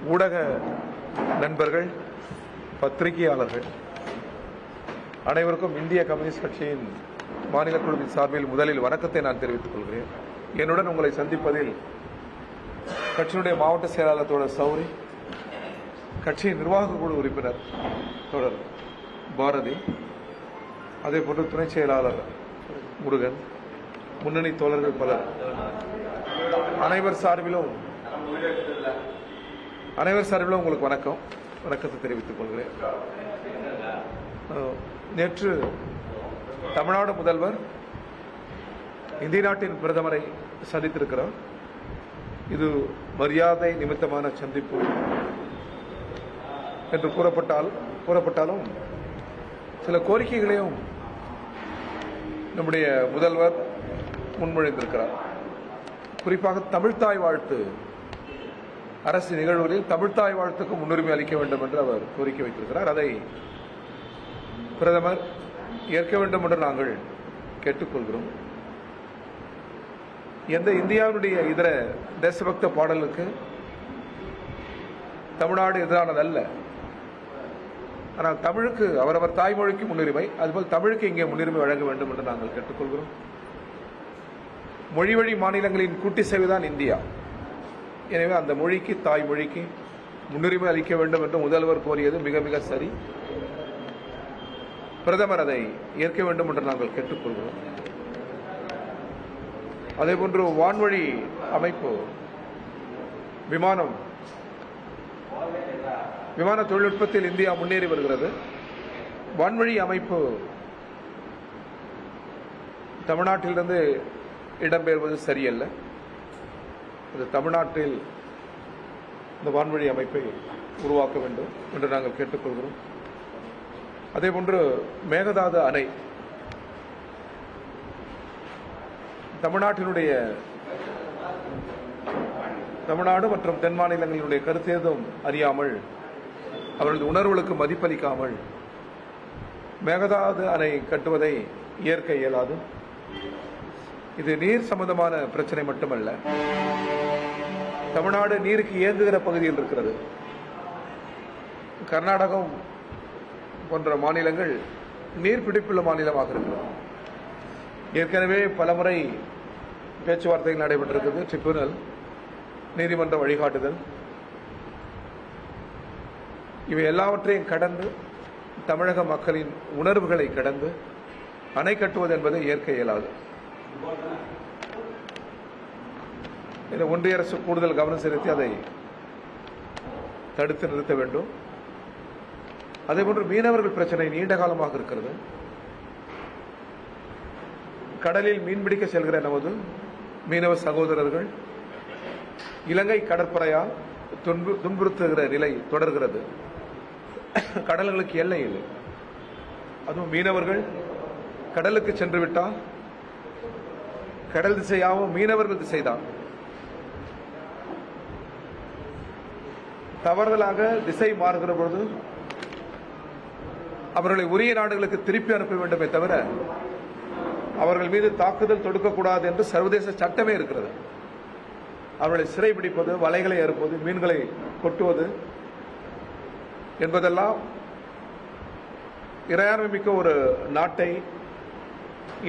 ஊடக நண்பர்கள், பத்திரிகையாளர்கள் அனைவருக்கும் இந்திய கம்யூனிஸ்ட் கட்சியின் மாநில குழுவின் சார்பில் முதலில் வணக்கத்தை நான் தெரிவித்துக் கொள்கிறேன். என்னுடன் உங்களை சந்திப்பதில் கட்சியினுடைய மாவட்ட செயலாளர் தோழர் சௌரி, கட்சியின் நிர்வாக குழு உறுப்பினர் தோழர் பாரதி, அதேபோன்று துணை செயலாளர் முருகன், முன்னணி தோழர்கள் பலர், அனைவர் சார்பிலும் உங்களுக்கு வணக்கத்தை தெரிவித்துக் கொள்கிறேன். நேற்று தமிழ்நாடு முதல்வர் இந்திய நாட்டின் பிரதமரை சந்தித்திருக்கிறார். இது மரியாதை நிமித்தமான சந்திப்பு என்று கூறப்பட்டாலும் சில கோரிக்கைகளையும் நம்முடைய முதல்வர் முன்மொழிந்திருக்கிறார். குறிப்பாக தமிழ்த்தாய் வாழ்த்து அரசு நிகழ்வுகளில் தமிழ்த்தாய் வாழ்த்துக்கு முன்னுரிமை அளிக்க வேண்டும் என்று அவர் கோரிக்கை வைத்திருக்கிறார். அதை பிரதமர் ஏற்க வேண்டும் என்று நாங்கள் கேட்டுக்கொள்கிறோம். எந்த இந்தியாவுடைய இதர தேசபக்த பாடலுக்கு தமிழ்நாடு எதிரானதல்ல. ஆனால் தமிழுக்கு அவரவர் தாய்மொழிக்கு முன்னுரிமை, அதுபோல் தமிழுக்கு இங்கே முன்னுரிமை வழங்க வேண்டும் என்று நாங்கள் கேட்டுக்கொள்கிறோம். மொழிவழி மாநிலங்களின் கூட்டிசைவுதான் இந்தியா. எனவே அந்த மொழிக்கு, தாய்மொழிக்கு முன்னுரிமை அளிக்க வேண்டும் என்று முதல்வர் கோரியது மிக மிக சரி. பிரதமர் அதை ஏற்க வேண்டும் என்று நாங்கள் கேட்டுக்கொள்கிறோம். அதேபோன்று வான்வழி அமைப்பு, விமான தொழில்நுட்பத்தில் இந்தியா முன்னேறி வருகிறது. வான்வழி அமைப்பு தமிழ்நாட்டிலிருந்து இடம்பெறுவது சரியல்ல. அது தமிழ்நாட்டில் இந்த வான்வழி அமைப்பை உருவாக்க வேண்டும் என்று நாங்கள் கேட்டுக்கொள்கிறோம். அதேபோன்று மேகதாது அணை தமிழ்நாடு மற்றும் தென் மாநிலங்களினுடைய கருத்தேதும் அறியாமல், அவர்களது உணர்வுகளுக்கு மதிப்பளிக்காமல் மேகதாது அணை கட்டுவதை ஏற்க இயலாது. இது நீர் சம்பந்தமான பிரச்சனை மட்டுமல்ல, தமிழ்நாடு நீருக்கு ஏங்குகிற பகுதியில் இருக்கிறது. கர்நாடகம் போன்ற மாநிலங்கள் நீர்பிடிப்புள்ள மாநிலமாக இருக்கிறது. ஏற்கனவே பலமுறை பேச்சுவார்த்தைகள் நடைபெற்றிருக்கிறது. ட்ரிபியூனல், நீதிமன்ற வழிகாட்டுதல், இவை எல்லாவற்றையும் கடந்து, தமிழக மக்களின் உணர்வுகளை கடந்து அணை கட்டுவது என்பதை ஏற்க இயலாது. ஒன்றிய அரசு கூடுதல் கவனம் செலுத்தி அதை தடுத்து நிறுத்த வேண்டும். அதேபோன்று மீனவர்கள் பிரச்சனை நீண்ட காலமாக இருக்கிறது. கடலில் மீன்பிடிக்க செல்கிற நமது மீனவ சகோதரர்கள் இலங்கை கடற்படையால் துன்புறுத்துகிற நிலை தொடர்கிறது. கடல்களுக்கு எல்லை இல்லை. அதுவும் மீனவர்கள் கடலுக்கு சென்று விட்டால் கடல் திசையாகவும் மீனவர்கள் திசைதான். தவறுதலாக திசை மாறுகிற பொழுது அவர்களை உரிய நாடுகளுக்கு திருப்பி அனுப்ப வேண்டுமே தவிர அவர்கள் மீது தாக்குதல் தொடுக்கக்கூடாது என்று சர்வதேச சட்டமே இருக்கிறது. அவர்களை சிறைபிடிப்பது, வலைகளை அறுப்பது, மீன்களை கொட்டுவது என்பதெல்லாம் இறையாண்மை மிக்க ஒரு நாட்டை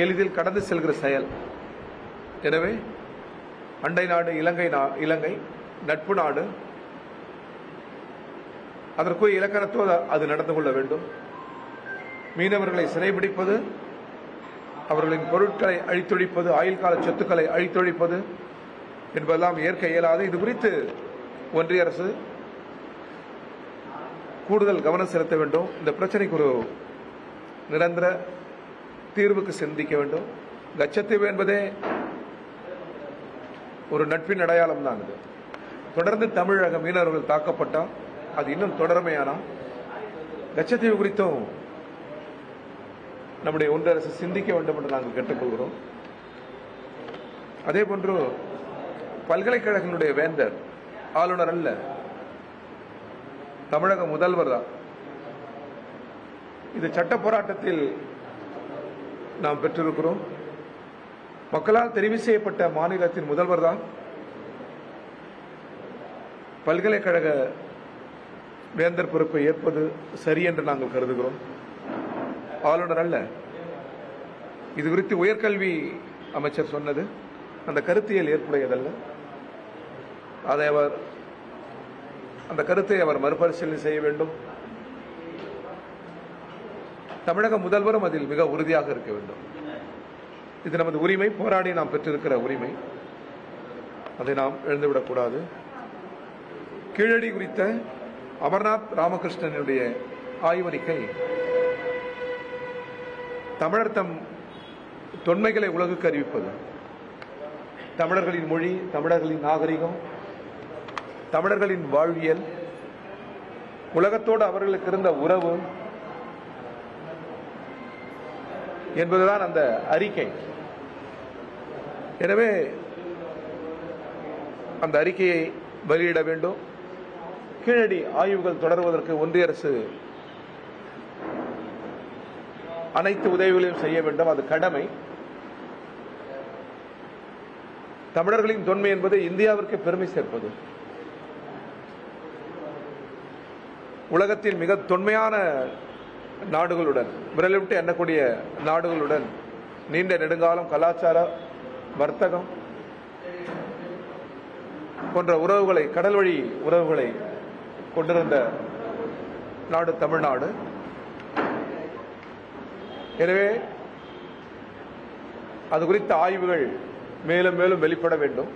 எளிதில் கடந்து செல்கிற செயல். எனவே அண்டை நாடு இலங்கை நட்பு நாடு, அதற்குரிய இலக்கணத்தோடு அது நடந்து கொள்ள வேண்டும். மீனவர்களை சிறைபிடிப்பது, அவர்களின் பொருட்களை அழித்தொழிப்பது, ஆயுள் கால சொத்துக்களை அழித்தொழிப்பது என்பதெல்லாம் ஏற்க இயலாது. இது குறித்து ஒன்றிய அரசு கூடுதல் கவனம் செலுத்த வேண்டும். இந்த பிரச்சனைக்கு ஒரு நிரந்தர தீர்வுக்கு சிந்திக்க வேண்டும். கச்சத்தீவு என்பதே ஒரு நட்பின் அடையாளம் தான். இது தொடர்ந்து தமிழக மீனவர்கள் தாக்கப்பட்டால், அது இன்னும் தொடர்மையானால், கச்சத்தீவு குறித்தும் நம்முடைய ஒன்றிய அரசு சிந்திக்க வேண்டும் என்று நாங்கள் கேட்டுக்கொள்கிறோம். அதே போன்று பல்கலைக்கழகங்களுடைய வேந்தர், ஆளுநர் அல்ல, தமிழக முதல்வர் தான். இது சட்ட போராட்டத்தில் நாம் பெற்றிருக்கிறோம். மக்களால் தெரிவு செய்யப்பட்ட மாநிலத்தின் முதல்வர் தான் பல்கலைக்கழக வேந்தர் பொறுப்பை ஏற்பது சரி என்று நாங்கள் கருதுகிறோம். ஆளுநர் அல்ல. இது குறித்து உயர்கல்வி அமைச்சர் சொன்னது அந்த கருத்தியல் ஏற்புடையதல்ல. அந்த கருத்தை அவர் மறுபரிசீலனை செய்ய வேண்டும். தமிழக முதல்வரும் அதில் மிக உறுதியாக இருக்க வேண்டும். இது நமது உரிமை, போராடி நாம் பெற்றிருக்கிற உரிமை. அதை நாம் இழந்துவிடக்கூடாது. கீழடி குறித்த அமர்நாத் ராமகிருஷ்ணனுடைய ஆய்வறிக்கை தமிழர் தம் தொன்மைகளை உலகுக்கு அறிவிப்பது, தமிழர்களின் மொழி, தமிழர்களின் நாகரிகம், தமிழர்களின் வாழ்வியல், உலகத்தோடு அவர்களுக்கு இருந்த உறவு என்பதுதான் அந்த அறிக்கை. எனவே அந்த அறிக்கையை வெளியிட வேண்டும். கீழடி ஆய்வுகள் தொடர்வதற்கு ஒன்றிய அரசு அனைத்து உதவிகளையும் செய்ய வேண்டும். அது கடமை. தமிழர்களின் தொன்மை என்பது இந்தியாவிற்கு பெருமை சேர்ப்பது. உலகத்தின் மிக தொன்மையான நாடுகளுடன், விரலிட்டு எண்ணக்கூடிய நாடுகளுடன் நீண்ட நெடுங்காலம் கலாச்சார, வர்த்தகம் போன்ற உறவுகளை, கடல் வழி உறவுகளை கொண்டிருந்த நாடு தமிழ்நாடு. எனவே அது குறித்த ஆய்வுகள் மேலும் மேலும் வெளிப்பட வேண்டும்.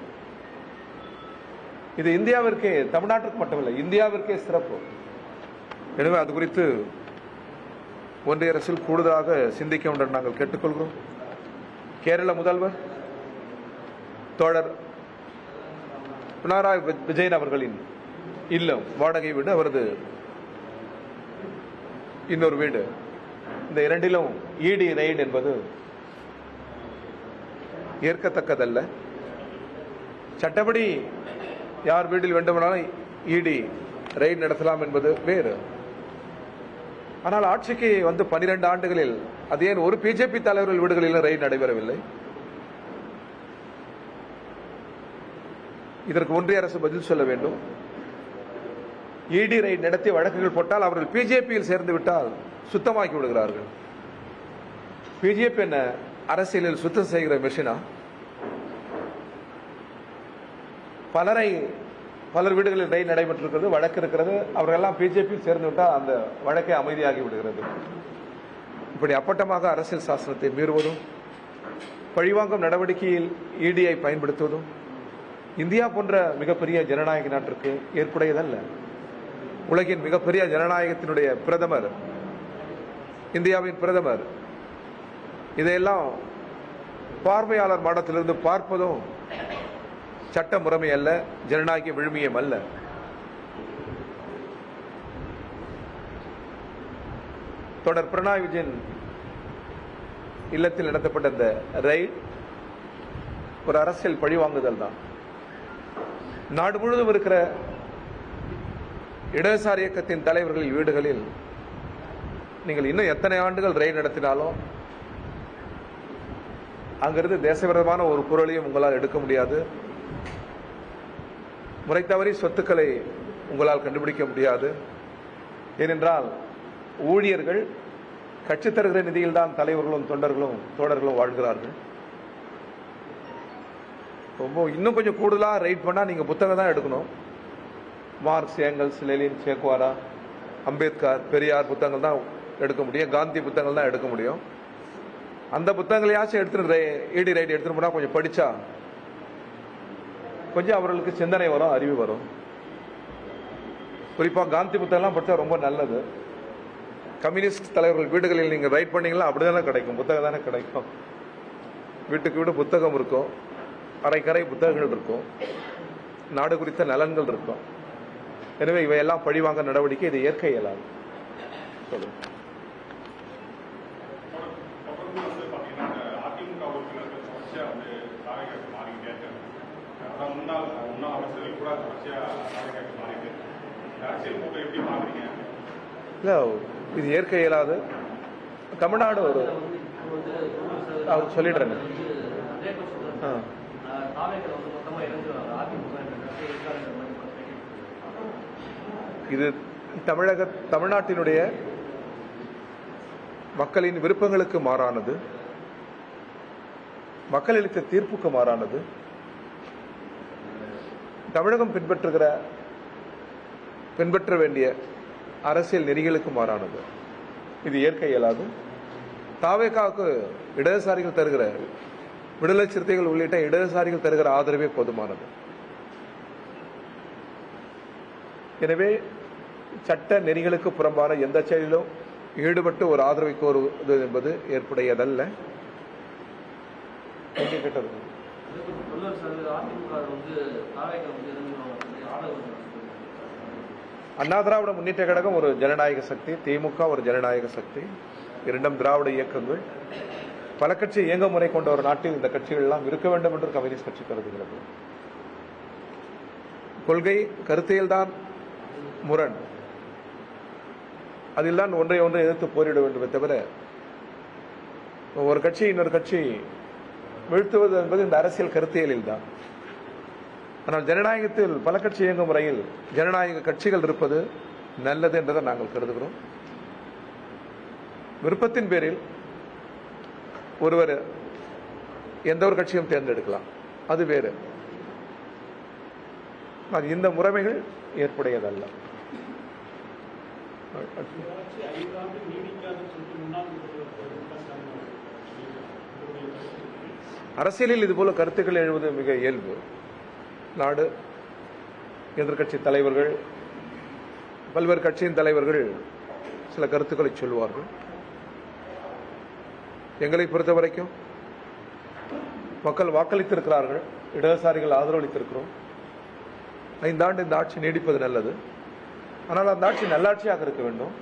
இது இந்தியாவிற்கே, தமிழ்நாட்டிற்கு மட்டுமல்ல, இந்தியாவிற்கே சிறப்பு. எனவே அது குறித்து ஒன்றிய அரசில் கூடுதலாக சிந்திக்க வேண்டும் நாங்கள் கேட்டுக்கொள்கிறோம். கேரள முதல்வர் தோழர் பினராயி விஜயன் அவர்களின் இல்லம், வாடகை வீடு, அவரது இன்னொரு வீடு, இந்த இரண்டிலும் இடி ரெய்டு என்பது ஏற்கத்தக்கதல்ல. சட்டப்படி யார் வீட்டில் வேண்டுமானாலும் இடி ரெய்டு நடத்தலாம் என்பது வேறு. ஆனால் ஆட்சிக்கு வந்து 12 ஆண்டுகளில் அது ஏன் ஒரு பிஜேபி தலைவர்கள் வீடுகளில் ரெய்டு நடைபெறவில்லை? இதற்கு ஒன்றிய அரசு பதில் சொல்ல வேண்டும். இடி ரெய்டு நடத்தி வழக்குகள் போட்டால் அவர்கள் பிஜேபியில் சேர்ந்து விட்டால் சுத்தமாக்கி விடுகிறார்கள். பிஜேபி என்ன அரசியலில் சுத்தம் செய்கிற மெஷினா? பலர் வீடுகளில் ரெய்டு நடைபெற்றிருக்கிறது, வழக்கு இருக்கிறது. அவர்களெல்லாம் பிஜேபியில் சேர்ந்து விட்டால் அந்த வழக்கை அமைதியாகி விடுகிறது. இப்படி அப்பட்டமாக அரசியல் சாசனத்தை மீறுவதும், பழிவாங்கும் நடவடிக்கையில் இடியை பயன்படுத்துவதும் இந்தியா போன்ற மிகப்பெரிய ஜனநாயக நாட்டிற்கு ஏற்புடையதல்ல. உலகின் மிகப்பெரிய ஜனநாயகத்தினுடைய பிரதமர், இந்தியாவின் பிரதமர், இதையெல்லாம் பார்வையாளர் மாடத்திலிருந்து பார்ப்பதும் சட்ட முறைமை அல்ல, ஜனநாயக விழுமியம் அல்ல. தொடர் பினராயி விஜயன் இல்லத்தில் நடத்தப்பட்ட இந்த ரெய்ட் ஒரு அரசியல் பழிவாங்குதல் தான். நாடு முழுவதும் இருக்கிற இடதுசாரி இயக்கத்தின் தலைவர்களின் வீடுகளில் நீங்கள் இன்னும் எத்தனை ஆண்டுகள் ரெய்டு நடத்தினாலும் அங்கிருந்து தேசவிரோதமான ஒரு பொருளையும் உங்களால் எடுக்க முடியாது. முறை தவறி சொத்துக்களை உங்களால் கண்டுபிடிக்க முடியாது. ஏனென்றால் ஊழியர்கள் கட்சி தருகிற நிதியில் தான் தலைவர்களும் தொண்டர்களும் தோழர்களும் வாழ்கிறார்கள். ரொம்ப இன்னும் கொஞ்சம் கூடுதலாக ரைட் பண்ணால் நீங்கள் புத்தகம் தான் எடுக்கணும். Marx, Engels, Lenin, Che Guevara, Ambedkar, Periyar புத்தகங்கள் தான் எடுக்க முடியும். காந்தி புத்தகங்கள் தான் எடுக்க முடியும். அந்த புத்தகங்களையாச்சும் எடுத்துட்டு இடி ரைட் எடுத்துட்டு போனால் கொஞ்சம் படித்தா கொஞ்சம் அவர்களுக்கு சிந்தனை வரும், அறிவு வரும். குறிப்பாக காந்தி புத்தகம்லாம் படித்தா ரொம்ப நல்லது. கம்யூனிஸ்ட் தலைவர்கள் வீடுகளில் நீங்கள் ரைட் பண்ணீங்களா அப்படிதானே கிடைக்கும், புத்தகம் தானே கிடைக்கும். வீட்டுக்கு வீடு புத்தகம் இருக்கும், அரைக்கரை புத்தகங்கள் இருக்கும், நாடு குறித்த நலன்கள் இருக்கும். எனவே இவையெல்லாம் பழிவாங்க நடவடிக்கை, இது ஏற்க இயலாது. சொல்லுங்க. இல்லை, இது ஏற்க இயலாது. தமிழ்நாடு ஒரு அவர் சொல்லிடுறேங்க. இது தமிழ்நாட்டினுடைய மக்களின் விருப்பங்களுக்கு மாறானது, மக்கள் அளித்த தீர்ப்புக்கு மாறானது, தமிழகம் பின்பற்ற வேண்டிய அரசியல் நெறிகளுக்கு மாறானது. இது ஏற்க இயலாது. தாவேகாவுக்கு இடதுசாரிகள் தருகிற, விடுதலை சிறுத்தைகள் உள்ளிட்ட இடதுசாரிகள் தருகிற ஆதரவே போதுமானது. எனவே சட்ட நெறிகளுக்கு புறம்பான எந்த செயலிலும் ஈடுபட்டு ஒரு ஆதரவை கோருவது என்பது ஏற்புடையதல்ல. அண்ணா திராவிட முன்னேற்ற கழகம் ஒரு ஜனநாயக சக்தி, திமுக ஒரு ஜனநாயக சக்தி, இரண்டும் திராவிட இயக்கங்கள். பல கட்சி இயங்க முறை கொண்ட ஒரு நாட்டில் இந்த கட்சிகள் எல்லாம் இருக்க வேண்டும் என்று கம்யூனிஸ்ட் கட்சி கருதுகிறது. கொள்கை கருத்தியல் தான் முரண், அதில் தான் ஒன்றை எதிர்த்து போரிட வேண்டுமே தவிர ஒரு கட்சி இன்னொரு கட்சி வீழ்த்துவது என்பது இந்த அரசியல் கருத்தியலில் தான். ஆனால் ஜனநாயகத்தில் பல கட்சி இயங்கும் முறையில் ஜனநாயக கட்சிகள் இருப்பது நல்லது என்றதை நாங்கள் கருதுகிறோம். விருப்பத்தின் பேரில் ஒருவர் எந்த ஒரு கட்சியும் தேர்ந்தெடுக்கலாம், அது வேறு. இந்த முறைமைகள் ஏற்புடையதல்ல. அரசியலில் இதுபோல கருத்துக்கள் எழுவது மிக இயல்பு. நாடு, எதிர்கட்சி தலைவர்கள், பல்வேறு கட்சியின் தலைவர்கள் சில கருத்துக்களை சொல்வார்கள். எங்களை பொறுத்த வரைக்கும் மக்கள் வாக்களித்திருக்கிறார்கள், இடதுசாரிகள் ஆதரவளித்திருக்கிறோம். 5 ஆண்டு இந்த ஆட்சி நீடிப்பது நல்லது. ஆனால் அந்த ஆட்சி நல்லாட்சியாக இருக்க வேண்டும்,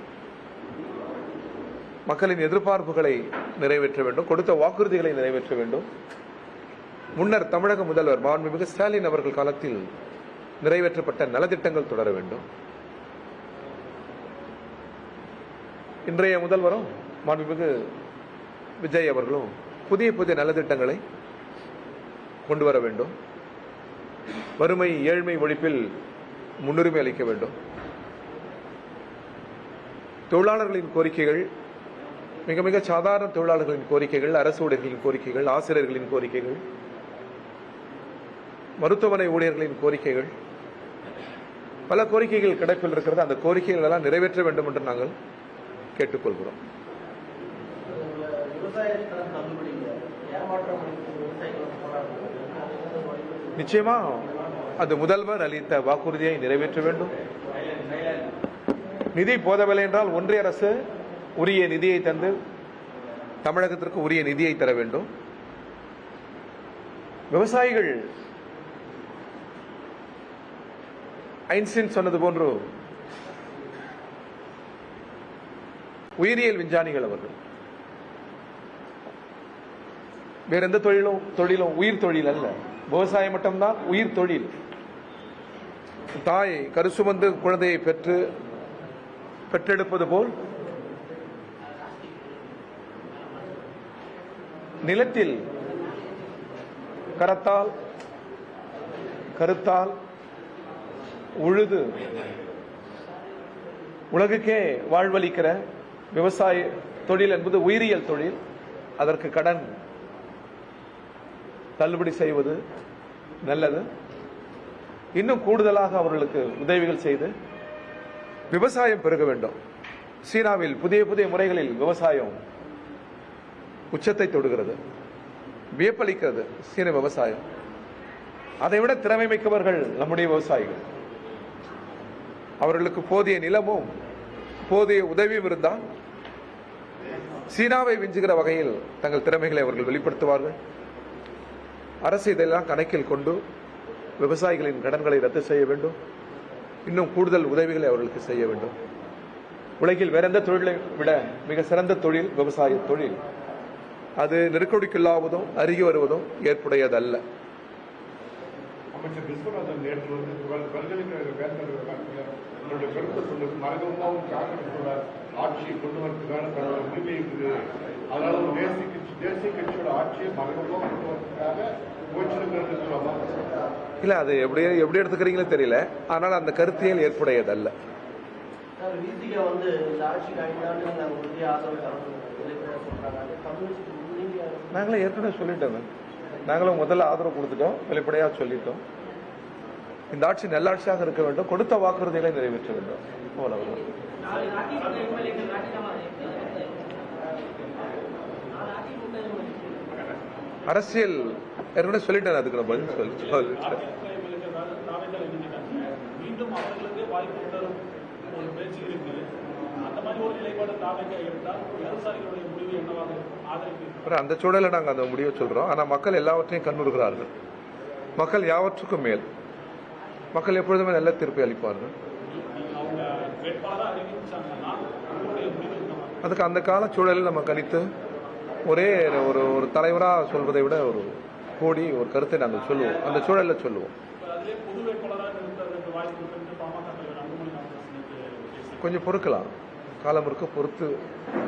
மக்களின் எதிர்பார்ப்புகளை நிறைவேற்ற வேண்டும், கொடுத்த வாக்குறுதிகளை நிறைவேற்ற வேண்டும். முன்னர் தமிழக முதல்வர் மாண்புமிகு ஸ்டாலின் அவர்கள் காலத்தில் நிறைவேற்றப்பட்ட நலத்திட்டங்கள் தொடர வேண்டும். இன்றைய முதல்வரும் மாண்புமிகு விஜய் அவர்களும் புதிய புதிய நலத்திட்டங்களை கொண்டு வர வேண்டும். வறுமை ஏழ்மை ஒழிப்பில் முன்னுரிமை அளிக்க வேண்டும். தொழிலாளர்களின் கோரிக்கைகள், மிக மிக சாதாரண தொழிலாளர்களின் கோரிக்கைகள், அரசு ஊழியர்களின் கோரிக்கைகள், ஆசிரியர்களின் கோரிக்கைகள், மருத்துவமனை ஊழியர்களின் கோரிக்கைகள், பல கோரிக்கைகள் கிடைப்பில் இருக்கிறது. அந்த கோரிக்கைகள் எல்லாம் நிறைவேற்ற வேண்டும் என்று நாங்கள் கேட்டுக்கொள்கிறோம். நிச்சயமா அது முதல்வர் அளித்த வாக்குறுதியை நிறைவேற்ற வேண்டும். நிதி போதவில்லை என்றால் ஒன்றிய அரசு உரிய நிதியை தந்து தமிழகத்திற்கு உரிய நிதியை தர வேண்டும். விவசாயிகள் ஐன்ஸ்டீன் சொன்னது போன்று உயிரியல் விஞ்ஞானிகள் அவர்கள். வேற எந்த தொழிலும் உயிர் தொழில் அல்ல, விவசாயம் மட்டும்தான் உயிர் தொழில். தாய் கருசுமந்து குழந்தையை பெற்றெடுப்பது போல் நிலத்தில் கருத்தால் உழுது உலகுக்கே வாழ்வளிக்கிற விவசாய தொழில் என்பது உயிரியல் தொழில். அதற்கு கடன் தள்ளுபடி செய்வது நல்லது. இன்னும் கூடுதலாக அவர்களுக்கு உதவிகள் செய்து விவசாயம் பெருக வேண்டும். சீனாவில் புதிய புதிய முறைகளில் விவசாயம் உச்சத்தை தொடுகிறது, வியப்பளிக்கிறது சீன விவசாயம். அதைவிட திறமை மிக்கவர்கள் நம்முடைய விவசாயிகள். அவர்களுக்கு போதிய நிலமும் போதிய உதவியும் இருந்தால் சீனாவை விஞ்சுகிற வகையில் தங்கள் திறமைகளை அவர்கள் வெளிப்படுத்துவார்கள். அரசு இதெல்லாம் கணக்கில் கொண்டு விவசாயிகளின் கடன்களை ரத்து செய்ய வேண்டும். இன்னும் கூடுதல் உதவிகளை அவர்களுக்கு செய்ய வேண்டும். உலகில் வேற எந்த தொழிலை விட மிக சிறந்த தொழில் விவசாய தொழில். அது நெருக்கடிக்குள்ளாவதும் அருகி வருவதும் ஏற்புடையதல்ல. அமைச்சர் விஸ்வநாதன் நேற்று வந்து பல்கலைக்கழக வேந்தர்களுடைய கருத்தை சொன்னது மறைமுகமாகவும் காங்கிரஸோட ஆட்சியை கொண்டு வரதுக்கான உரிமை இருக்குது. அதனால ஒரு தேசிய கட்சியோட ஆட்சியை மறைமுகமாக கொண்டு வரதுக்காக முயற்சிக்கிறது சொல்லலாம். இல்ல, அது எப்படி எடுத்துக்கிறீங்களோ தெரியல. ஆனால் அந்த கருத்தியல் ஏற்புடையதல்ல. சார் விசிக வந்து இந்த ஆட்சிக்கு 5 ஆண்டுகள் நாங்கள் உறுதியாக ஆதரவு தரணும் சொல்றாங்க. அது கம்யூனிஸ்ட் நீங்க நாங்களே ஏற்கனவே சொல்லிட்டோங்க. நாங்களும் முதல்ல ஆதரவு கொடுத்துட்டோம், வெளிப்படையாக சொல்லிட்டோம். இந்த ஆட்சி நல்லாட்சியாக இருக்க வேண்டும், கொடுத்த வாக்குறுதிகளை நிறைவேற்ற வேண்டும். அவ்வளவுதான். அரசியல் ஏற்கனவே சொல்லிட்டேன், அதுக்கு நான் பதில் சொல்லிட்டேன். மீண்டும் அவர்களுக்கு வாய்ப்பு தரும் ஒரு பேச்சு இருக்கு. அந்த மாதிரி ஒரு நிலைப்பாடு தாவேக்கா எடுத்தால் விவசாயிகளுடைய முடிவு என்னவாக ஆதரிப்பு? அந்த சூழலை நாங்கள் அந்த முடிவை சொல்றோம். ஆனால் மக்கள் எல்லாவற்றையும் கண்ணுறுகிறார்கள். மக்கள் யாவற்றுக்கும் மேல் மக்கள் எப்பொழுதுமே நல்ல தீர்ப்பை அளிப்பார்கள். அவங்க வேட்பாளராக அறிவிச்சாங்கன்னா அவங்களுடைய முடிவு என்னவாக? அதுக்கு அந்த கால சூழலில் நம்ம கணித்து ஒரே ஒரு தலைவராக சொல்வதை விட ஒரு கோடி ஒரு கருத்தை நாங்கள் சொல்லுவோம், அந்த சூழலில் சொல்லுவோம். அதிலே பொது வேட்பாளராக நிறுத்துவதற்கு வாய்ப்பு இருக்கு. பாமக தலைவர் அன்புமணி ராமதாஸ் கொஞ்சம் பொறுக்கலாம், காலம் இருக்க பொறுத்து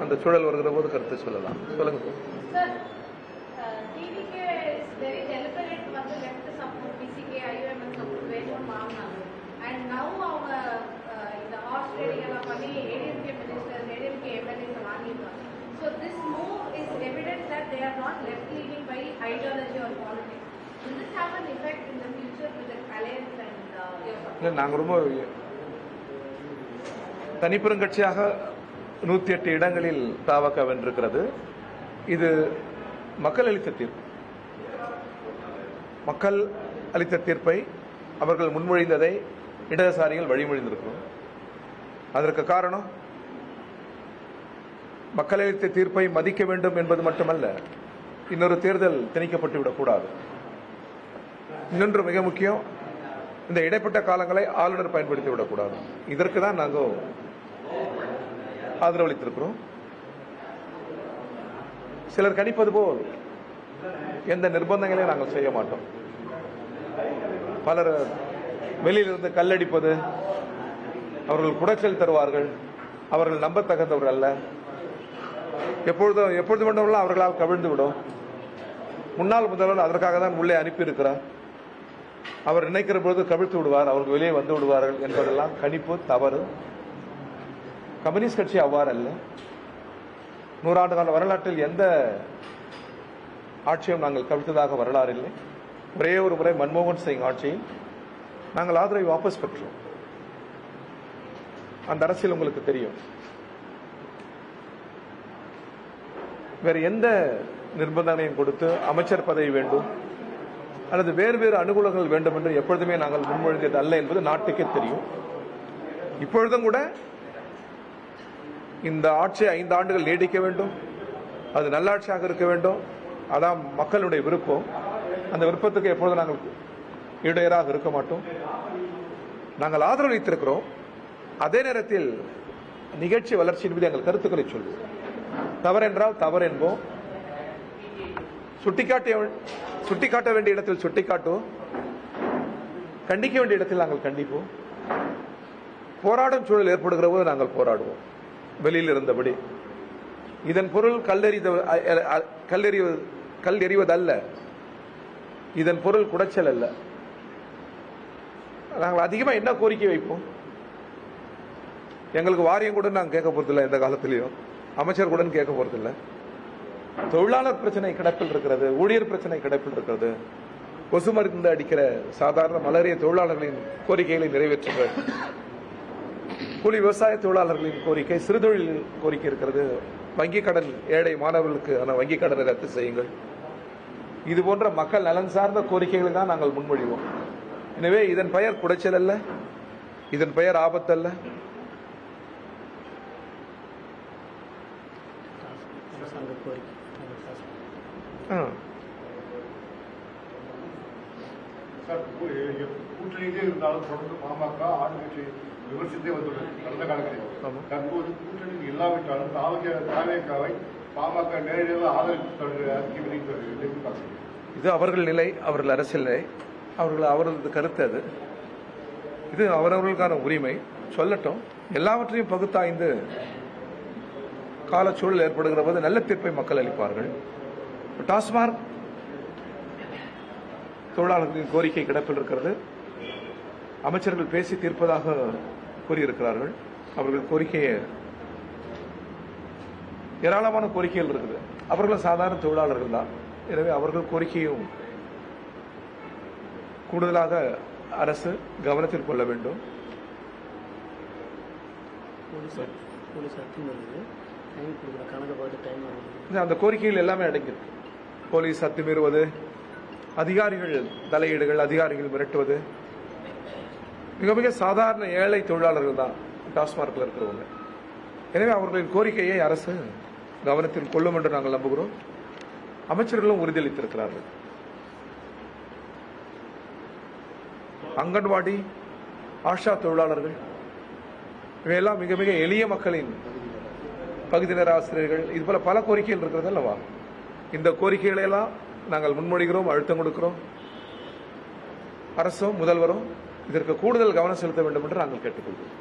அந்த சூழல் வருகிற போது கருத்தை சொல்லலாம். சொல்லுங்க sir. TVK is very deliberate வந்து left support, PCK, IUML support வேணும்னு வாங்கினாங்க. And now அவங்க இந்த ஹார்ஸ் ட்ரேடிங் எல்லாம் பண்ணி ADMK மினிஸ்டர், ADMK MLAs வாங்கியிருக்காங்க. So this move is evidence that they are not left leaning by ideology or politics. Will this have an effect in the future with the alliance and your support? இல்லை, நாங்கள் ரொம்ப தனிப்பெருங்கட்சியாக 108 இடங்களில் தாவக வென்றிருக்கிறது. இது மக்கள் அளித்த தீர்ப்பு. மக்கள் அளித்த தீர்ப்பை அவர்கள் முன்மொழிந்ததை இடதுசாரிகள் வழிமொழிந்திருக்கிறோம். அதற்கு காரணம் மக்கள் அளித்த தீர்ப்பை மதிக்க வேண்டும் என்பது மட்டுமல்ல, இன்னொரு தேர்தல் திணிக்கப்பட்டு விடக்கூடாது. இன்னொன்று மிக முக்கியம், இந்த இடைப்பட்ட காலங்களை ஆளுநர் பயன்படுத்தி விடக்கூடாது. இதற்கு தான் நாங்கள் ஆதரவளித்திருக்கிறோம். சிலர் கணிப்பது போல் எந்த நிர்பந்தங்களையும் நாங்கள் செய்ய மாட்டோம். பலர் வெளியிலிருந்து கல்லடிப்பது, அவர்கள் குடைச்சல் தருவார்கள், அவர்கள் நம்பத்தகுந்தவர்கள் அல்ல, எப்பொழுது வேண்டுமெல்லாம் அவர்களால் கவிழ்ந்து விடும். முன்னாள் முதல்வர் அதற்காக தான் உள்ளே அனுப்பியிருக்கிறார். அவர் நினைக்கிற பொழுது கவிழ்த்து விடுவார், அவர்கள் வெளியே வந்து விடுவார்கள் என்பதெல்லாம் கணிப்பு தவறு. கம்யூனிஸ்ட் கட்சி அவ்வாறு அல்ல. 100 ஆண்டு கால வரலாற்றில் எந்த ஆட்சியும் நாங்கள் கவிழ்த்ததாக வரலாறு இல்லை. ஒரே ஒரு முறை மன்மோகன் சிங் ஆட்சியில் நாங்கள் ஆதரவை வாபஸ் பெற்றோம். அந்த அரசியல் உங்களுக்கு தெரியும். வேறு எந்த நிர்பந்தங்களையும் கொடுத்து அமைச்சர் பதவி வேண்டும் அல்லது வேறு வேறு அனுகூலங்கள் வேண்டும் என்று எப்பொழுதுமே நாங்கள் முன்மொழிந்தது அல்ல என்பது நாட்டுக்கே தெரியும். இப்பொழுதும் கூட இந்த ஆட்சி 5 ஆண்டுகள் நீடிக்க வேண்டும், அது நல்லாட்சியாக இருக்க வேண்டும், அதான் மக்களுடைய விருப்பம். அந்த விருப்பத்துக்கு எப்பொழுதும் நாங்கள் இடையராக இருக்க மாட்டோம். நாங்கள் ஆதரவளித்திருக்கிறோம். அதே நேரத்தில் நிகழ்ச்சி வளர்ச்சியின் மீது எங்கள் கருத்துக்களை சொல்வோம். தவறென்றால் தவறு என்போம். சுட்டிக்காட்ட வேண்டிய இடத்தில் சுட்டிக்காட்டுவோம், கண்டிக்க வேண்டிய இடத்தில் நாங்கள் கண்டிப்போம். போராடும் சூழல் ஏற்படுகிற போது நாங்கள் போராடுவோம் வெளியில் இருந்தபடி. இதன் பொருள் கல் எறிவதல்ல, இதன் பொருள் குடைச்சல் அல்ல. நாங்கள் அதிகமாக என்ன கோரிக்கை வைப்போம்? எங்களுக்கு வாரியம் கூட நாங்கள் கேட்க போறதில்லை, எந்த காலத்திலையும் அமைச்சர் கூட கேட்க போறதில்லை. தொழிலாளர் பிரச்சனை கிடப்பில் இருக்கிறது, ஊழியர் பிரச்சனை கிடப்பில் இருக்கிறது, கொசு மருந்து அடிக்கிற சாதாரண மலேரியா தொழிலாளர்களின் கோரிக்கைகளை நிறைவேற்றுங்கள், கூலி விவசாய தொழிலாளர்களின் கோரிக்கை, சிறுதொழில் கோரிக்கை இருக்கிறது, வங்கிக் கடன், ஏழை மாணவர்களுக்கு வங்கிக் கடனை ரத்து செய்யுங்கள். இது போன்ற மக்கள் நலன் சார்ந்த கோரிக்கைகளை தான் நாங்கள் முன்மொழிவோம். எனவே இதன் பெயர் குடைச்சல் அல்ல, இதன் பெயர் ஆபத்தல்ல. சார், கூட்டணியிலே இருந்தாலும் தொடர்ந்து பாமக ஆளுங்கட்சி விமர்சித்தே வந்துள்ளது கடந்த காலங்களில். தற்போது கூட்டணி இல்லாவிட்டாலும் தாவேக்காவை பாமக நேரடியாக ஆதரித்து அறிக்கை வெளியிட்டு இது அவர்கள் நிலை, அவர்கள் அரசியல் நிலை, அவர்களது கருத்து. அது இது அவரவர்களுக்கான உரிமை. சொல்லட்டும். எல்லாவற்றையும் பகுத்தாய்ந்து காலச்சூழல் ஏற்படுகிற போது நல்ல தீர்ப்பை மக்கள் அளிப்பார்கள். டாஸ்மாக் தொழிலாளர்களின் கோரிக்கை கிடப்பில் இருக்கிறது. அமைச்சர்கள் பேசி தீர்ப்பதாக கூறியிருக்கிறார்கள். அவர்கள் கோரிக்கையை ஏராளமான கோரிக்கைகள் இருக்குது. அவர்களும் சாதாரண தொழிலாளர்கள் தான். எனவே அவர்கள் கோரிக்கையும் கூடுதலாக அரசு கவனத்தில் கொள்ள வேண்டும். அந்த கோரிக்கைகள் எல்லாமே அடங்கியிருக்கு. போலீஸ் அத்துமீறுவது, அதிகாரிகள் தலையீடுகள், அதிகாரிகள் மிரட்டுவது, மிக மிக சாதாரண ஏழை தொழிலாளர்கள் தான் டாஸ்மார்க்கில் இருக்கிறவங்க. எனவே அவர்களின் கோரிக்கையை அரசு கவனத்தில் கொள்ளும் என்று நாங்கள் நம்புகிறோம். அமைச்சர்களும் உறுதியளித்திருக்கிறார்கள். அங்கன்வாடி, ஆஷா தொழிலாளர்கள் இவையெல்லாம் மிக மிக எளிய மக்களின் பகுதி நேர ஆசிரியர்கள், இதுபோல பல கோரிக்கைகள் இருக்கிறது அல்லவா? இந்த கோரிக்கைகளை எல்லாம் நாங்கள் முன்மொழிகிறோம், அழுத்தம் கொடுக்கிறோம். அரசும் முதல்வரும் இதற்கு கூடுதல் கவனம் செலுத்த வேண்டும் என்று நாங்கள் கேட்டுக்கொள்கிறோம்.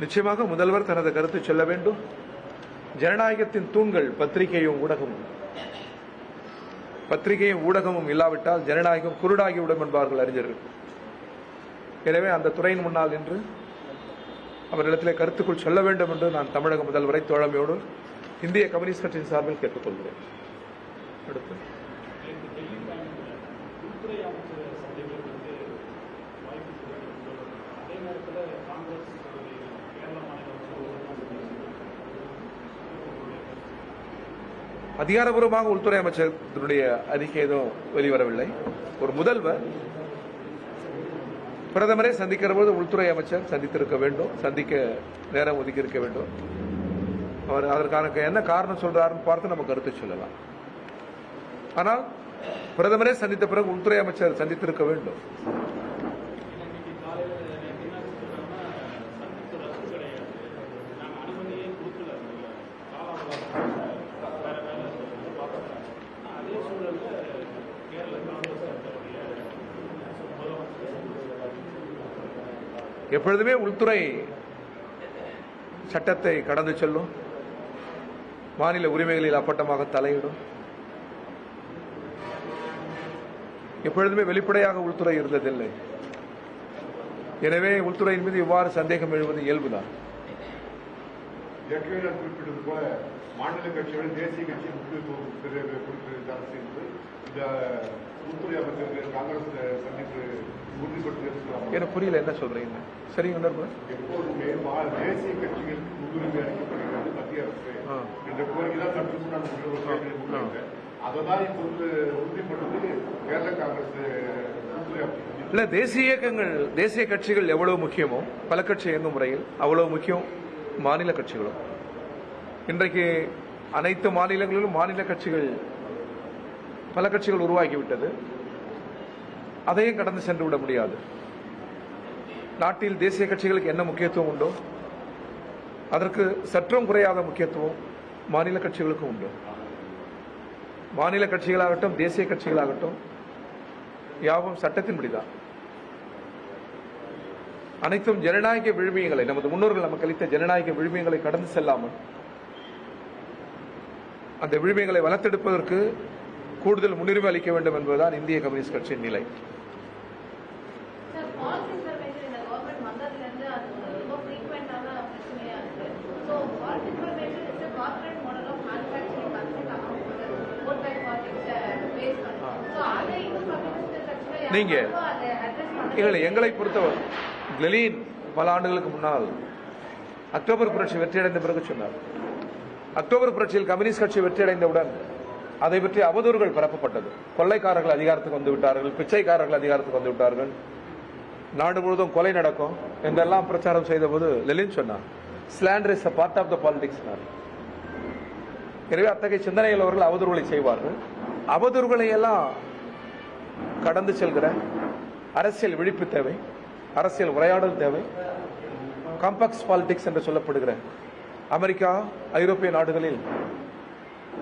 நிச்சயமாக முதல்வர் தனது கருத்து சொல்ல வேண்டும். ஜனநாயகத்தின் தூண்கள் பத்திரிகையும் ஊடகமும். பத்திரிகையும் ஊடகமும் இல்லாவிட்டால் ஜனநாயகம் குருடாகிவிடும் என்பார்கள் அறிஞர்கள். எனவே அந்த துறையின் முன்னால் நின்று அவரிடத்திலே கருத்துக்குள் சொல்ல வேண்டும் என்று நான் தமிழக முதல்வரை தோழமையோடு இந்திய கம்யூனிஸ்ட் கட்சியின் சார்பில் கேட்டுக்கொள்கிறேன். அடுத்து அதிகாரபூர்வமாக உள்துறை அமைச்சருடைய அறிக்கை எதுவும் வெளிவரவில்லை. ஒரு முதல்வர் பிரதமரை சந்திக்கிற போது உள்துறை அமைச்சர் சந்தித்திருக்க வேண்டும், சந்திக்க நேரம் ஒதுக்கி இருக்க வேண்டும். அவர் அதற்கான என்ன காரணம் சொல்றாருன்னு பார்த்து நம்ம கருத்து சொல்லலாம். ஆனால் பிரதமரே சந்தித்த பிறகு உள்துறை அமைச்சர் சந்தித்திருக்க வேண்டும். எப்பொழுதுமே உள்துறை சட்டத்தை கடந்து செல்லும், மாநில உரிமைகளில் அப்பட்டமாக தலையிடும். எப்பொழுதுமே வெளிப்படையாக உள்துறை இருந்ததில்லை. எனவே உள்துறையின் மீது இவ்வாறு சந்தேகம் எழுவது இயல்புதான். ஏற்கனவே குறிப்பிட்டது போல மாநில கட்சியோட தேசிய கட்சி முக்கியத்துவம் கொடுக்கிறது அரசு என்று இந்த உள்துறை அமைச்சர்கள் காங்கிரஸ் சந்திப்பு உறுதிப்படுத்தி. எனக்கு புரியல என்ன சொல்றீங்க. சரி, எப்போதுமே தேசிய கட்சிகளுக்கு முன்னுரிமை அளிக்கப்படுகிறது மத்திய அரசு என்ற கோரிக்கை தான் சற்று முன்னாள் அதைதான் இப்போது உறுதிப்படுத்தி கேரள காங்கிரஸ் இல்ல. தேசிய இயக்கங்கள், தேசிய கட்சிகள் எவ்வளவு முக்கியமோ பல கட்சி இயங்கும் முறையில் அவ்வளவு முக்கியம் மாநில கட்சிகளும். இன்றைக்கு அனைத்து மாநிலங்களிலும் மாநில கட்சிகள், பல கட்சிகள் உருவாகிவிட்டது. அதையும் கடந்து சென்று விட முடியாது. நாட்டில் தேசிய கட்சிகளுக்கு என்ன முக்கியத்துவம் உண்டோ அதற்கு சற்றும் குறையாத முக்கியத்துவம் மாநில கட்சிகளுக்கும் உண்டு. மாநில கட்சிகளாகட்டும் தேசிய கட்சிகளாகட்டும் யாவும் சட்டத்தின்படிதான். அனைத்தும் ஜனநாயக விழுமியங்களை, நமது முன்னோர்கள் நமக்கு அளித்த ஜனநாயக விழுமியங்களை கடந்து செல்லாமல் அந்த விழுமியங்களை வளர்த்தெடுப்பதற்கு கூடுதல் முன்னுரிமை அளிக்க வேண்டும் என்பதுதான் இந்திய கம்யூனிஸ்ட் கட்சியின் நிலை. நீங்க எங்களை பொறுத்தவரை லெனின் பல ஆண்டுகளுக்கு முன்னால் அக்டோபர் புரட்சி வெற்றியடைந்த பிறகு சொன்னார். அக்டோபர் புரட்சியில் கம்யூனிஸ்ட் கட்சி வெற்றியடைந்தவுடன் அதை பற்றி அவதூறுகள் பரப்பப்பட்டது. கொள்ளைக்காரர்கள் அதிகாரத்துக்கு வந்து விட்டார்கள், பிச்சைக்காரர்கள் அதிகாரத்துக்கு வந்து விட்டார்கள், நாடு முழுவதும் கொலை நடக்கும் என்றெல்லாம் பிரச்சாரம் செய்த போது லெனின் சொன்னார், slander is a part of the politics. எனவே அத்தகைய சிந்தனையில் அவர்கள் அவதூறுகளை செய்வார்கள். அவதூறுகளை எல்லாம் கடந்து செல்கிற அரசியல் விழிப்பு தேவை, அரசியல் உரையாடல் தேவை. காம்பாக்ஸ் பாலிடிக்ஸ் என்று சொல்லப்படுகிற அமெரிக்கா, ஐரோப்பிய நாடுகளில்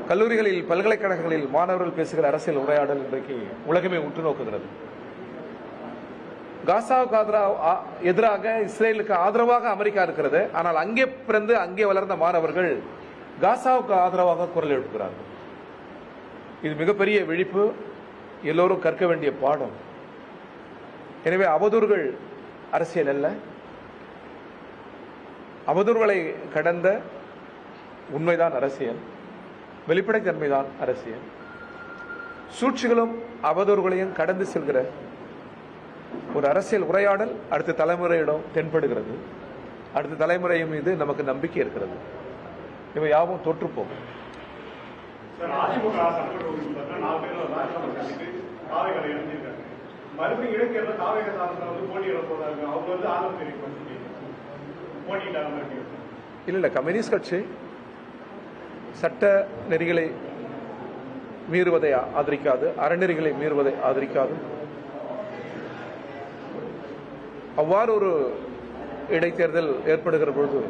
கல்லூரிகளில், பல்கலைக்கழகங்களில் மாணவர்கள் பேசுகிற அரசியல் உரையாடல் இன்றைக்கு உலகமே உற்று நோக்குகிறது. காசாவுக்கு எதிராக இஸ்ரேலுக்கு ஆதரவாக அமெரிக்கா இருக்கிறது. ஆனால் அங்கே பிறந்து அங்கே வளர்ந்த மாணவர்கள் காசாவுக்கு ஆதரவாக குரல் எழுப்புகிறார்கள். இது மிகப்பெரிய விழிப்பு, எல்லோரும் கற்க வேண்டிய பாடம். எனவே அவதூறுகள் அரசியல் அல்ல, அவதூறுகளை கடந்த உண்மைதான் அரசியல், வெளிப்படைத்தன்மைதான் அரசியல். சூழ்ச்சிகளும் அவதூறுகளையும் கடந்து செல்கிற ஒரு அரசியல் உரையாடல் அடுத்த தலைமுறையிடம் தென்படுகிறது. அடுத்த தலைமுறையின் மீது நமக்கு நம்பிக்கை இருக்கிறது. இவை யாவும் தொற்று போகும். மறுபடியும் இடைத்தேர்தல் காவேரி சாதனை வந்து போட்டியிட போறாங்க. அவங்க வந்து ஆதரவு தெரிவிப்பாங்க போட்டியிட்டாங்க. இல்ல, கம்யூனிஸ்ட் கட்சி சட்ட நெறிகளை மீறுவதை ஆதரிக்காது, அறநெறிகளை மீறுவதை ஆதரிக்காது. அவ்வாறு ஒரு இடைத்தேர்தல் ஏற்படுகிற பொழுது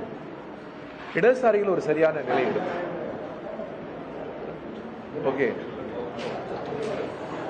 இடதுசாரிகள் ஒரு சரியான நிலை எடுக்கும். ஓகே.